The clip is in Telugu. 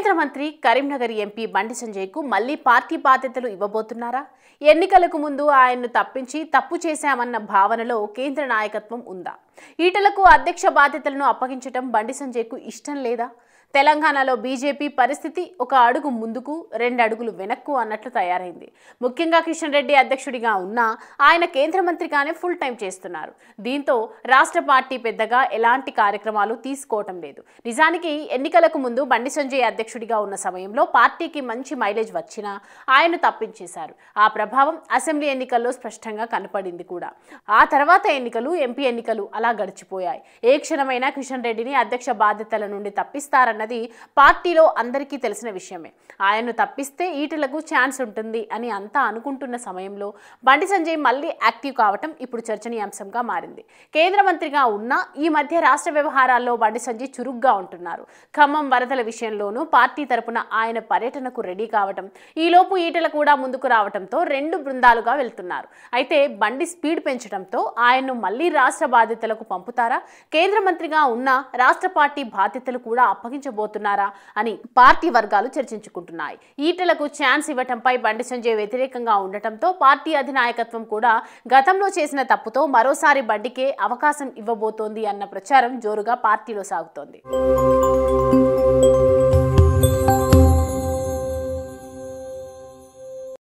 కేంద్ర మంత్రి కరీంనగర్ ఎంపీ బండి సంజయ్కు మళ్లీ పార్టీ బాధ్యతలు ఇవ్వబోతున్నారా? ఎన్నికలకు ముందు ఆయన్ను తప్పించి తప్పు చేశామన్న భావనలో కేంద్ర నాయకత్వం ఉందా? ఈటలకు అధ్యక్ష బాధ్యతలను అప్పగించడం బండి సంజయ్కు ఇష్టం లేదా? తెలంగాణలో బీజేపీ పరిస్థితి ఒక అడుగు ముందుకు 2 అడుగులు వెనక్కు అన్నట్లు తయారైంది. ముఖ్యంగా కిషన్ రెడ్డి అధ్యక్షుడిగా ఉన్నా ఆయన కేంద్ర మంత్రిగానే ఫుల్ టైం చేస్తున్నారు. దీంతో రాష్ట్ర పార్టీ పెద్దగా ఎలాంటి కార్యక్రమాలు తీసుకోవటం లేదు. నిజానికి ఎన్నికలకు ముందు బండి సంజయ్ అధ్యక్షుడిగా ఉన్న సమయంలో పార్టీకి మంచి మైలేజ్ వచ్చినా ఆయన తప్పించేశారు. ఆ ప్రభావం అసెంబ్లీ ఎన్నికల్లో స్పష్టంగా కనపడింది కూడా. ఆ తర్వాత ఎన్నికలు, ఎంపీ ఎన్నికలు అలా గడిచిపోయాయి. ఏ క్షణమైనా కిషన్ రెడ్డిని అధ్యక్ష బాధ్యతల నుండి తప్పిస్తారన్నది పార్టీలో అందరికీ తెలిసిన విషయమే. ఆయన్ను తప్పిస్తే ఈటలకు ఛాన్స్ ఉంటుంది అని అంతా అనుకుంటున్న సమయంలో బండి సంజయ్ మళ్లీ యాక్టివ్ కావటం ఇప్పుడు చర్చనీయాంశంగా మారింది. కేంద్ర మంత్రిగా ఉన్న ఈ మధ్య రాష్ట్ర వ్యవహారాల్లో బండి సంజయ్ చురుగ్గా ఉంటున్నారు. ఖమ్మం వరదల విషయంలోనూ పార్టీ తరపున ఆయన పర్యటనకు రెడీ కావటం, ఈలోపు ఈటల కూడా ముందుకు రావడంతో 2 బృందాలుగా వెళ్తున్నారు. అయితే బండి స్పీడ్ పెంచడంతో ఆయన్ను మళ్లీ రాష్ట్ర బాధ్యతలకు పంపుతారా? కేంద్ర మంత్రిగా ఉన్న రాష్ట్ర పార్టీ బాధ్యతలు కూడా అప్పగించబోతున్నారా అని పార్టీ వర్గాలు చర్చించుకుంటున్నాయి. ఈటలకు ఛాన్స్ ఇవ్వటంపై బండి సంజయ్ వ్యతిరేకంగా ఉండటంతో పార్టీ అధినాయకత్వం కూడా గతంలో చేసిన తప్పుతో మరోసారి బండికే అవకాశం ఇవ్వబోతోంది అన్న ప్రచారం జోరుగా పార్టీలో సాగుతోంది.